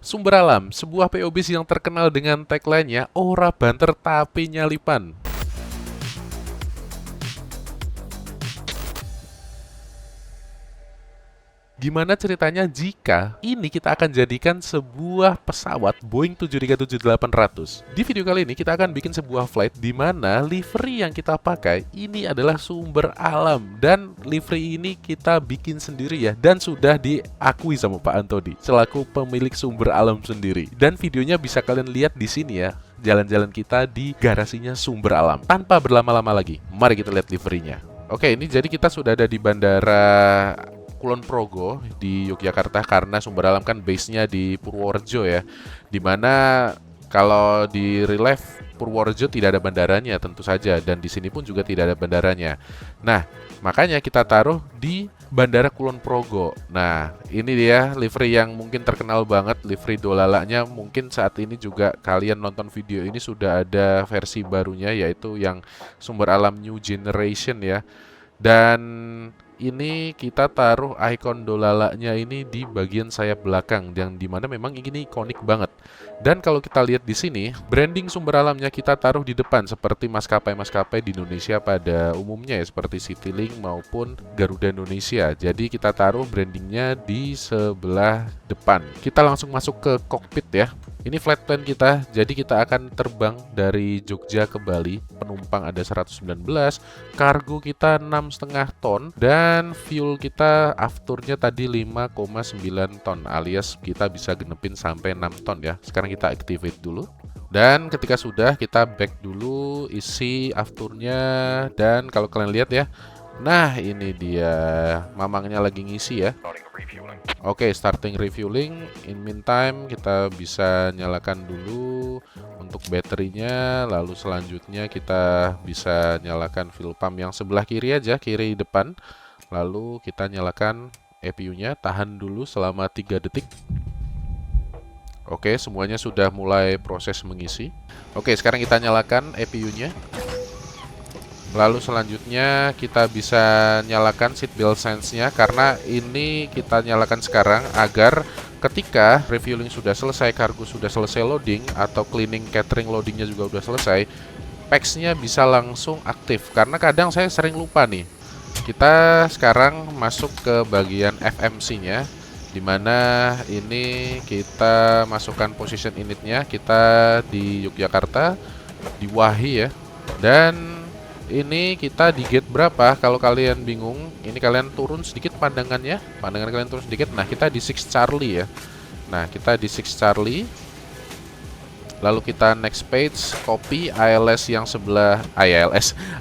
Sumber Alam, sebuah PO Base yang terkenal dengan tagline-nya ora banter tapi nyalipan. Gimana ceritanya jika ini kita akan jadikan sebuah pesawat Boeing 737-800? Di video kali ini kita akan bikin sebuah flight di mana livery yang kita pakai ini adalah Sumber Alam, dan livery ini kita bikin sendiri ya, dan sudah diakui sama Pak Antodi selaku pemilik Sumber Alam sendiri. Dan videonya bisa kalian lihat di sini ya, jalan-jalan kita di garasinya Sumber Alam. Tanpa berlama-lama lagi, mari kita lihat liverynya. Oke, ini jadi kita sudah ada di bandara Kulon Progo di Yogyakarta, karena Sumber Alam kan base-nya di Purworejo ya. Dimana kalau di relief Purworejo tidak ada bandaranya tentu saja, dan di sini pun juga tidak ada bandaranya. Nah, makanya kita taruh di Bandara Kulon Progo. Nah, ini dia livery yang mungkin terkenal banget, livery dolalanya. Mungkin saat ini juga kalian nonton video ini sudah ada versi barunya, yaitu yang Sumber Alam New Generation ya. Dan ini kita taruh ikon dolalanya ini di bagian sayap belakang, yang dimana memang ini ikonik banget. Dan kalau kita lihat di sini, branding Sumber Alamnya kita taruh di depan seperti maskapai-maskapai di Indonesia pada umumnya ya, seperti Citylink maupun Garuda Indonesia. Jadi kita taruh brandingnya di sebelah depan. Kita langsung masuk ke kokpit ya. Ini flight plan kita, jadi kita akan terbang dari Jogja ke Bali. Penumpang ada 119, kargo kita 6,5 ton, dan fuel kita afturnya tadi 5,9 ton, alias kita bisa genepin sampai 6 ton ya. Sekarang kita activate dulu. Dan ketika sudah, kita back dulu isi afturnya, dan kalau kalian lihat ya, nah ini dia mamangnya lagi ngisi ya. Oke, starting refueling. In meantime kita bisa nyalakan dulu untuk baterinya. Lalu selanjutnya kita bisa nyalakan fuel pump yang sebelah kiri aja, kiri depan. Lalu kita nyalakan EPU-nya, tahan dulu selama 3 detik. Oke, semuanya sudah mulai proses mengisi. Oke, sekarang kita nyalakan EPU-nya. Lalu selanjutnya kita bisa nyalakan seatbelt sense-nya, karena ini kita nyalakan sekarang agar ketika refueling sudah selesai, kargo sudah selesai loading, atau cleaning catering loadingnya juga sudah selesai, packs-nya bisa langsung aktif. Karena kadang saya sering lupa nih. Kita sekarang masuk ke bagian FMC-nya, dimana ini kita masukkan position unit-nya. Kita di Yogyakarta, di Wahi ya. Dan ini kita di gate berapa? Kalau kalian bingung, ini kalian turun sedikit pandangannya. Pandangan kalian turun sedikit. Nah, kita di 6 Charlie ya. Nah, kita di 6 Charlie. Lalu kita next page, copy ILS yang sebelah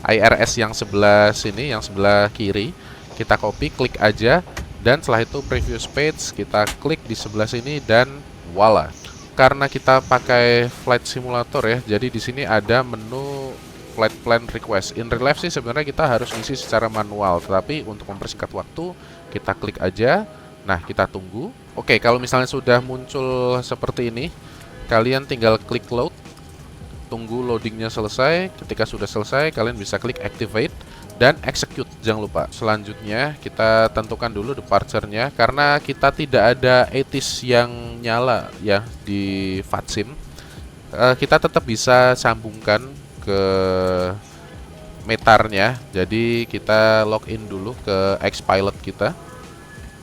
IRS yang sebelah sini, yang sebelah kiri. Kita copy, klik aja, dan setelah itu previous page kita klik di sebelah sini, dan voila. Karena kita pakai flight simulator ya, jadi di sini ada menu flight plan request. In real life sih sebenarnya kita harus ngisi secara manual, tetapi untuk mempersingkat waktu kita klik aja. Nah, kita tunggu. Oke, kalau misalnya sudah muncul seperti ini, kalian tinggal klik load, tunggu loadingnya selesai. Ketika sudah selesai, kalian bisa klik activate dan execute. Jangan lupa. Selanjutnya kita tentukan dulu departure-nya, karena kita tidak ada ATIS yang nyala ya di VATSIM. Kita tetap bisa sambungkan ke metarnya. Jadi kita login dulu ke Xpilot kita.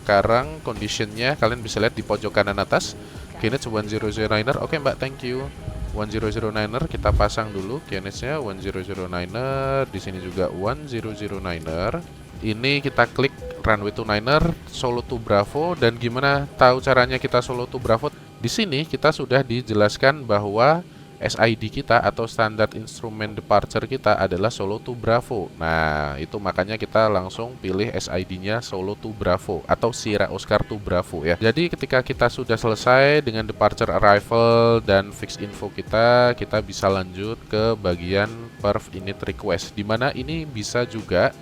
Sekarang conditionnya kalian bisa lihat di pojok kanan atas. QNH 1009er. Oke Mbak, thank you. 1009er kita pasang dulu QNH-nya 1009er. Di sini juga 1009er. Ini kita klik runway to niner, solo to Bravo. Dan gimana tahu caranya kita solo to Bravo? Di sini kita sudah dijelaskan bahwa SID kita atau standar instrument departure kita adalah Solo to Bravo. Nah, itu makanya kita langsung pilih SID-nya Solo to Bravo atau Sierra Oscar to Bravo ya. Jadi ketika kita sudah selesai dengan departure arrival dan fix info kita bisa lanjut ke bagian perf init request, dimana ini bisa juga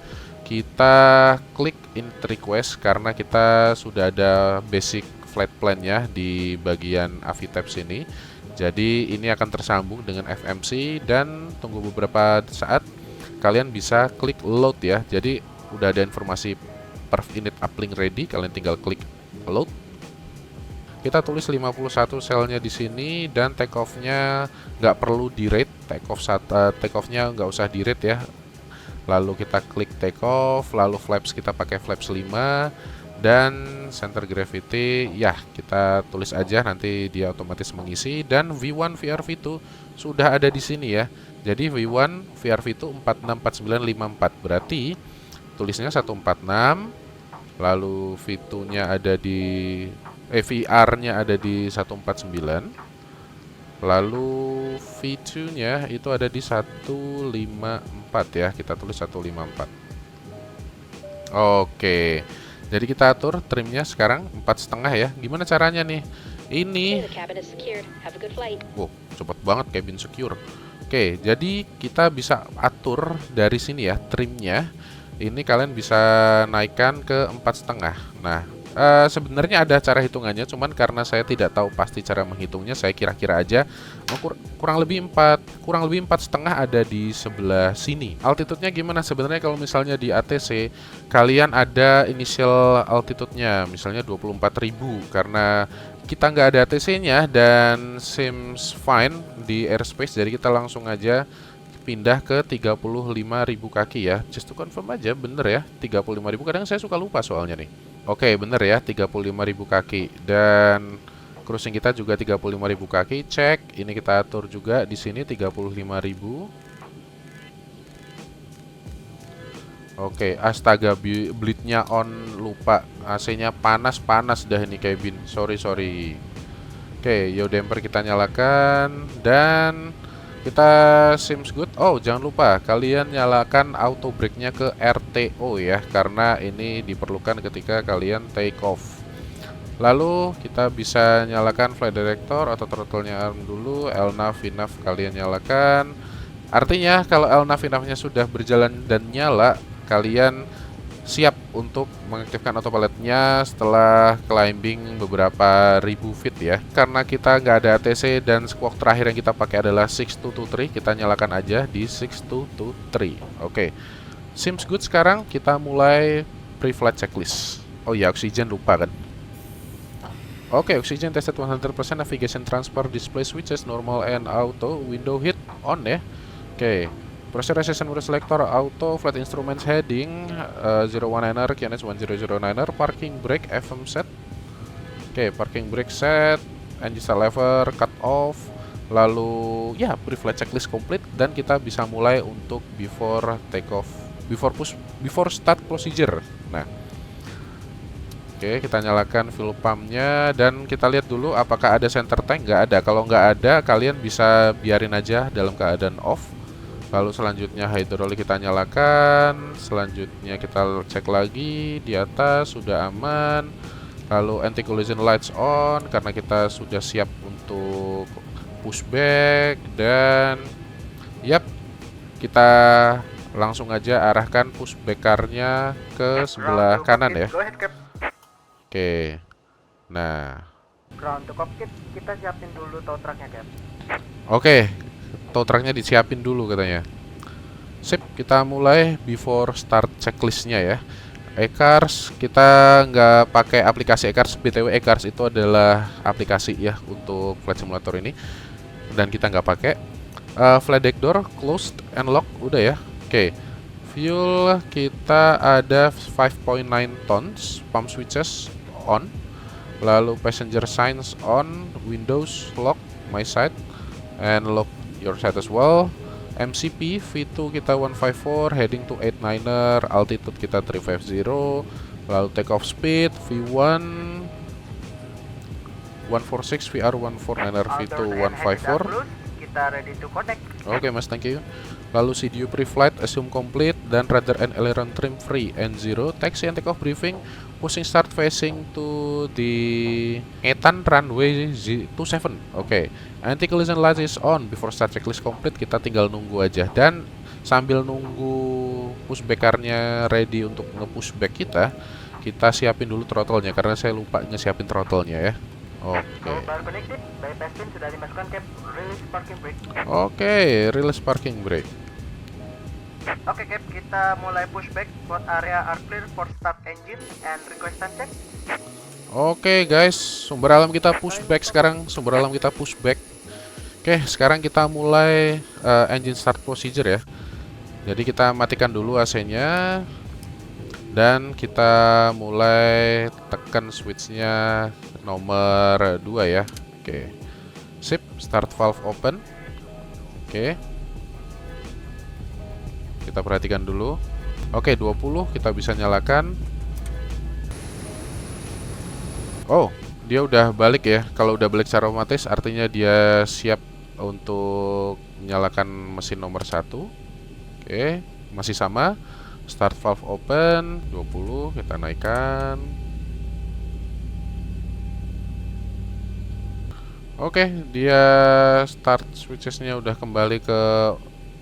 kita klik init request karena kita sudah ada basic flight plan ya di bagian AVTEPS ini. Jadi ini akan tersambung dengan FMC, dan tunggu beberapa saat kalian bisa klik load ya. Jadi udah ada informasi perf init uplink ready, kalian tinggal klik load. Kita tulis 51 selnya di sini dan take off-nya nggak perlu di rate, take off-nya nggak usah di rate ya. Lalu kita klik take off, lalu flaps kita pakai flaps 5 dan center gravity ya kita tulis aja, nanti dia otomatis mengisi. Dan V1 VR V2 sudah ada di sini ya. Jadi V1 VR V2 464954, berarti tulisnya 146, lalu V2-nya ada di VR-nya ada di 149, lalu V2-nya itu ada di 154 ya, kita tulis 154. Oke, jadi kita atur trimnya sekarang 4,5 ya. Gimana caranya nih? Ini wow, cepet banget cabin secure. Oke, jadi kita bisa atur dari sini ya trimnya. Ini kalian bisa naikkan ke 4,5. Nah, sebenarnya ada cara hitungannya, cuman karena saya tidak tahu pasti cara menghitungnya, saya kira-kira aja kurang lebih 4,5 ada di sebelah sini. Altitude-nya gimana? Sebenarnya kalau misalnya di ATC kalian ada initial altitude-nya, misalnya 24.000, karena kita nggak ada ATC-nya dan seems fine di airspace, jadi kita langsung aja pindah ke 35.000 kaki ya. Just to confirm aja, bener ya 35.000, kadang saya suka lupa soalnya nih. Oke, bener ya 35.000 kaki, dan cruising kita juga 35.000 kaki. Cek, ini kita atur juga di sini 35.000. Oke, astaga, bleednya on, lupa. AC-nya panas dah ini cabin. Sorry. Oke, yaw damper kita nyalakan dan kita seems good. Oh, jangan lupa kalian nyalakan auto brake-nya ke RTO ya, karena ini diperlukan ketika kalian take off. Lalu kita bisa nyalakan flight director atau throttle-nya arm dulu. LNAV, VNAV kalian nyalakan. Artinya kalau LNAV, VNAV-nya sudah berjalan dan nyala, kalian siap untuk mengaktifkan autopilot-nya setelah climbing beberapa ribu feet ya. Karena kita nggak ada ATC dan squawk terakhir yang kita pakai adalah 6223, kita nyalakan aja di 6223. Oke, seems good. Sekarang kita mulai pre-flight checklist. Oh ya, oksigen lupa kan. Oke, oksigen tested 100%, navigation transfer, display switches normal and auto, window heat on ya. Oke, pressurization water selector auto, flight instruments heading 019er, QNH 1009er, parking brake FM set. Oke, parking brake set, engine start lever, cut off. Lalu ya, pre-flight checklist complete dan kita bisa mulai untuk before take off, before start procedure. Nah, oke, kita nyalakan fuel pumpnya dan kita lihat dulu apakah ada center tank. Nggak ada. Kalau nggak ada, kalian bisa biarin aja dalam keadaan off. Lalu selanjutnya hidrolik kita nyalakan. Selanjutnya kita cek lagi di atas sudah aman. Lalu anti collision lights on karena kita sudah siap untuk pushback. Dan yap, kita langsung aja arahkan pushback-car-nya ke sebelah kanan ya. Oke, nah ground to cockpit, kita siapin dulu tow trucknya, Cap. Oke, tow trucknya disiapin dulu katanya. Sip, kita mulai before start checklistnya ya. E-Cars, kita nggak pakai aplikasi E-Cars. BTW E-Cars itu adalah aplikasi ya untuk flight simulator ini, dan kita nggak pakai. Flight deck door closed and lock udah ya. Oke, fuel kita ada 5.9 tons, pump switches on, lalu passenger signs on, windows lock my side and lock your side as well. MCP V2 kita 154, heading to 89er, altitude kita 350, lalu take off speed V1 146, VR 149er, V2 154. Kita ready to connect. Oke mas, thank you. Lalu CDU pre-flight assume complete dan rudder and aileron trim free N0. Taxi and takeoff briefing. Pushing start facing to the Etan runway 27. Oke. Anti collision light is on. Before start checklist complete, kita tinggal nunggu aja. Dan sambil nunggu pushback-car-nya ready untuk nge-pushback kita siapin dulu throttle-nya karena saya lupa nge-siapin throttle-nya ya. Oke. Baru connected, bypass pin sudah dimasukkan, Cap. Release parking brake. Oke, release parking brake. Oke, Cap, kita mulai pushback. Both area are clear for start engine and request time check. Oke guys, sumber alam kita pushback sekarang. Sumber alam kita pushback. Oke, sekarang kita mulai engine start procedure ya. Jadi kita matikan dulu AC-nya. Dan kita mulai tekan switch-nya nomor 2 ya. Oke. Sip, start valve open. Oke. Kita perhatikan dulu. Oke, 20 kita bisa nyalakan. Oh, dia udah balik ya. Kalau udah balik secara otomatis artinya dia siap untuk menyalakan mesin nomor 1. Oke, masih sama. Start valve open, 20 kita naikkan. Oke, dia start switches-nya udah kembali ke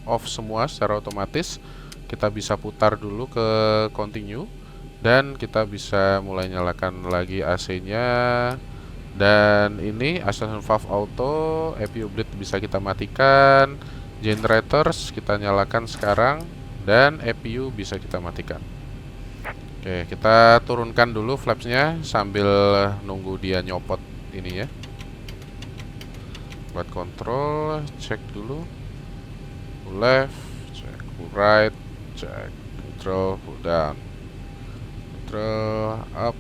off semua secara otomatis. Kita bisa putar dulu ke continue. Dan kita bisa mulai nyalakan lagi AC-nya. Dan ini acceleration valve auto, APU bleed bisa kita matikan. Generators kita nyalakan sekarang. Dan APU bisa kita matikan. Oke, kita turunkan dulu flaps-nya sambil nunggu dia nyopot ini ya. Buat control, cek dulu. Pull left, cek pull right, cek control, pull down. Up,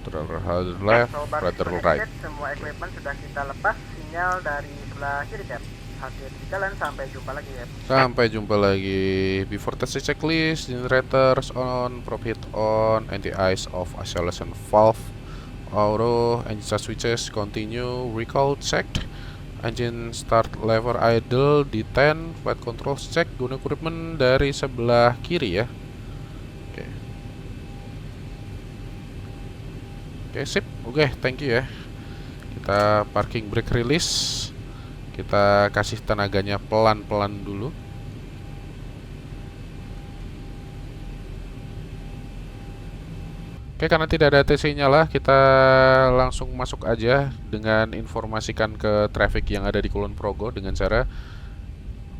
rudder left, rudder right. Semua equipment sudah kita lepas, sinyal dari sebelah kiri Cap. Hati-hati di jalan, sampai jumpa lagi ya. Sampai jumpa lagi. Before test checklist, generators on, prop heat on, anti-ice off, isolation valve, auto, engine start switches, continue, recall checked, engine start lever idle di 10, flight control check, guna equipment dari sebelah kiri ya. Oke, sip. Oke, thank you ya. Kita parking brake release. Kita kasih tenaganya pelan-pelan dulu. Oke, karena tidak ada TC-nya lah, kita langsung masuk aja dengan informasikan ke traffic yang ada di Kulon Progo dengan cara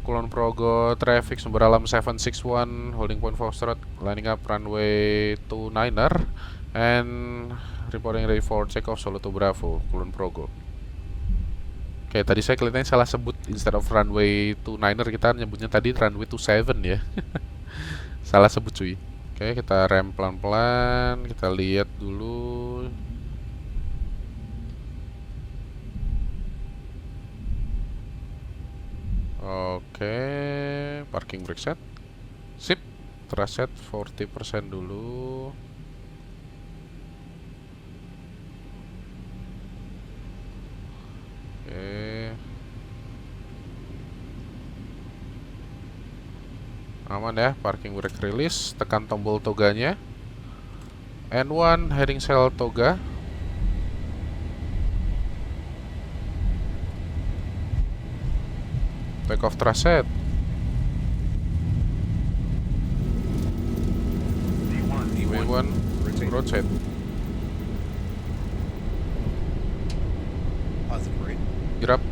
Kulon Progo traffic sumber alam 761 holding point Foxtrot lining up runway 29er and reporting ready for check off Solo to Bravo, Kulon Progo. Oke, tadi saya kelihatannya salah sebut. Instead of runway 29er kita nyebutnya tadi runway 27 ya. Salah sebut cuy. Oke, kita rem pelan-pelan. Kita lihat dulu. Oke, parking brake set. Sip, thrust set 40% dulu. Aman ya, parking brake release, tekan tombol toganya. N1 heading sail toga. Take off thrust set. V1 rotate. Gear up.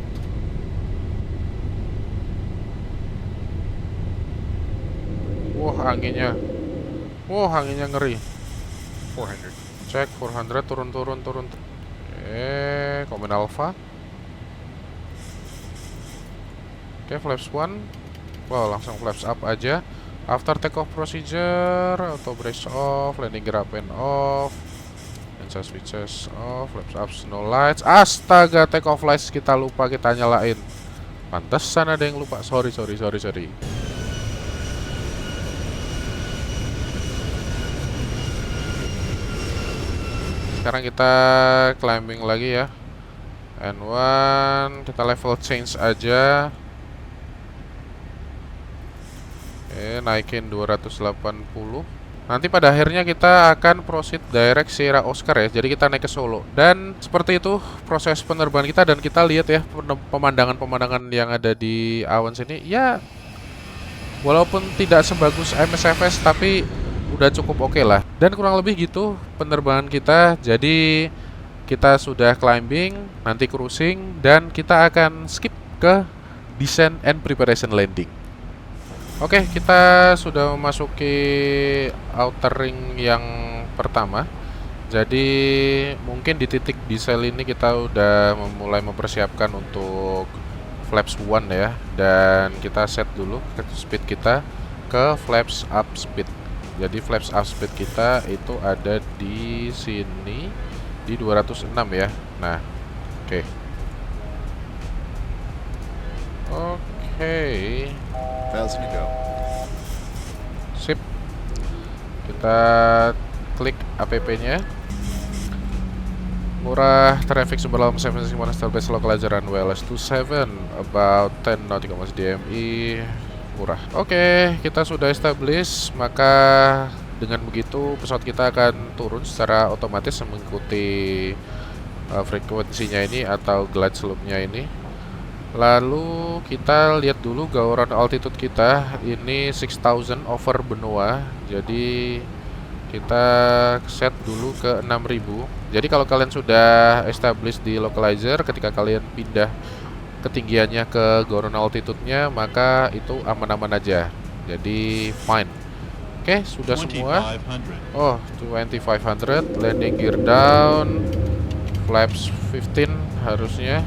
Wah, anginnya. Wah, anginnya ngeri. 400. Cek 400, turun. Komen alpha. Oke, flaps 1. Wow, langsung flaps up aja. After takeoff procedure, auto brakes off, landing gear up and off, engine switches off, flaps up, no lights. Astaga, takeoff lights kita lupa kita nyalain. Pantesan ada yang lupa. Sorry. Sekarang kita climbing lagi ya. N1 kita level change aja. Naikin 280. Nanti pada akhirnya kita akan proceed direct Sierra Oscar ya. Jadi kita naik ke Solo. Dan seperti itu proses penerbangan kita. Dan kita lihat ya pemandangan-pemandangan yang ada di awan sini. Ya, walaupun tidak sebagus MSFS, tapi udah cukup oke lah. Dan kurang lebih gitu penerbangan kita. Jadi kita sudah climbing, nanti cruising, dan kita akan skip ke descent and preparation landing. Oke, kita sudah memasuki outer ring yang pertama. Jadi mungkin di titik diesel ini kita udah mulai mempersiapkan untuk flaps 1 ya. Dan kita set dulu ke speed kita ke flaps up speed. Jadi flaps up speed kita itu ada di sini di 206 ya. Nah, oke. Oke. Thousand to go. Sip. Kita klik app-nya. Murah traffic sumber alam 761 Starbase localizer runway LS27 about 10 nautical miles DMI. Murah. Oke, kita sudah establish, maka dengan begitu pesawat kita akan turun secara otomatis mengikuti frekuensinya ini atau glide slope-nya ini. Lalu kita lihat dulu gauran altitude kita ini 6000 over benua. Jadi kita set dulu ke 6000. Jadi kalau kalian sudah establish di localizer, ketika kalian pindah ketinggiannya ke gauran altitude-nya, maka itu aman-aman aja. Jadi fine. Oke, sudah semua. Oh, 2500, landing gear down, flaps 15 harusnya.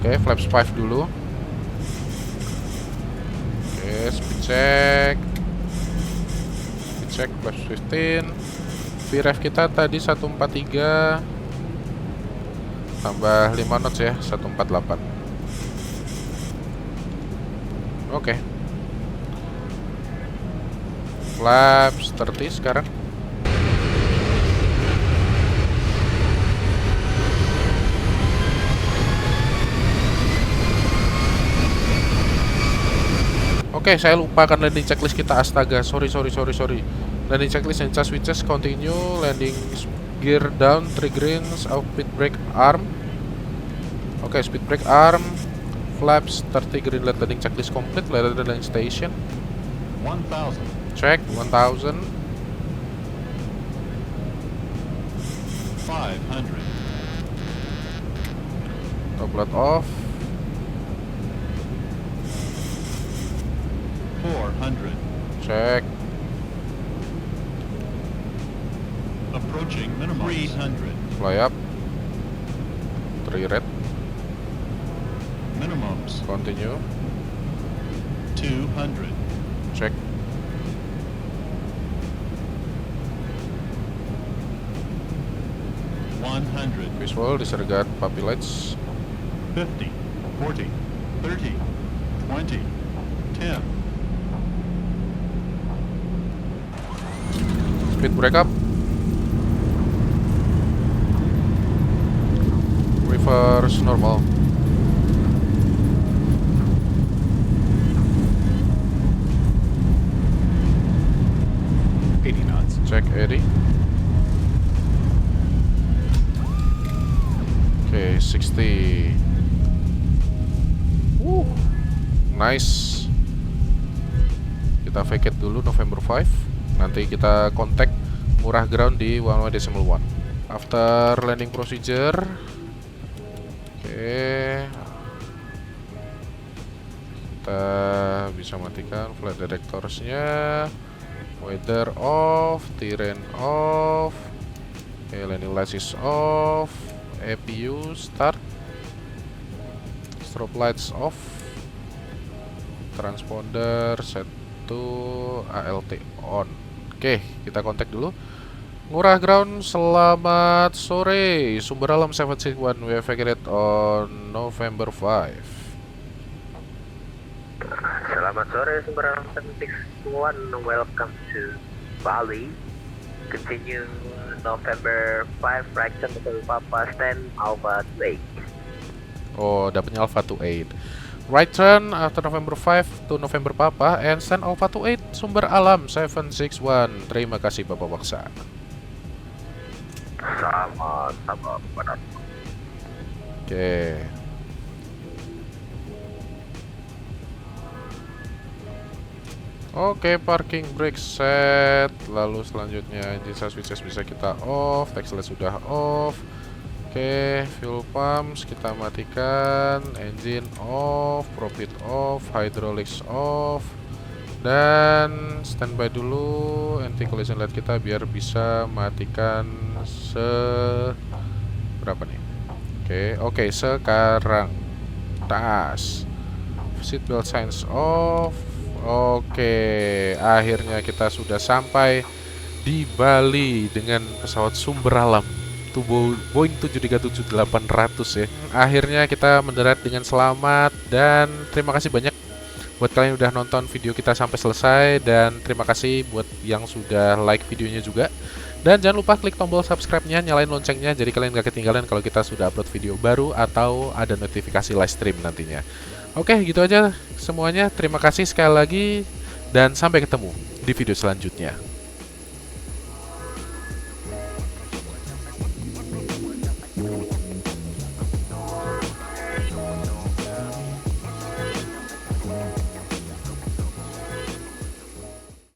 Oke, flaps 5 dulu. Oke, speed check. Speed check flaps 15. VREF kita tadi 143 tambah 5 knots ya, 148. Oke. Flaps 30 sekarang. Oke, saya lupakan landing checklist kita. Astaga, sorry. Landing checklist and charge switches continue. Landing gear down, triggerings, speed brake arm. Oke, speed brake arm. Flaps 30 green light, landing checklist complete. Landing station 1000. check 1000. 500. Top load off. 400. Check. Approaching minimum. 300. Fly up. 3 red. Minimums. Continue. 200. Check. Visual, disregard puppy lights. 50. 40. 30. 20. 10. Speed brake up. Reverse normal. Check 80. Oke, 60. Nice. Kita vacate dulu November 5. Nanti kita kontak Murah Ground di 11.1. After landing procedure. Oke. Kita bisa matikan flight detectors-nya. Weather off, terrain off. Oke, landing lights is off. APU start. Strobe lights off. Transponder set to ALT on. Oke, kita kontak dulu. Murah Ground, selamat sore. Sumber alam 761, we evacuated on November 5. Selamat sore, Sumber Alam 761. Welcome to Bali. Continue November 5, right turn to Papa, stand Alpha 28. Oh, dapatnya Alpha 28. Right turn after November 5 to November Papa and stand Alpha 28, Sumber Alam 761. Terima kasih Bapak Waksa. Sama-sama pada. Oke. Oke, parking brake set. Lalu selanjutnya engine switches bisa kita off, tax light sudah off. Oke, fuel pumps kita matikan, engine off, propit off, hydraulics off. Dan standby dulu anti collision light kita biar bisa matikan berapa nih? Oke, sekarang tas seatbelt signs off. Oke, akhirnya kita sudah sampai di Bali dengan pesawat sumber alam Boeing 737-800 ya. Akhirnya kita mendarat dengan selamat dan terima kasih banyak buat kalian yang udah nonton video kita sampai selesai, dan terima kasih buat yang sudah like videonya juga. Dan jangan lupa klik tombol subscribe-nya, nyalain loncengnya jadi kalian gak ketinggalan kalau kita sudah upload video baru atau ada notifikasi live stream nantinya. Oke, gitu aja semuanya. Terima kasih sekali lagi dan sampai ketemu di video selanjutnya.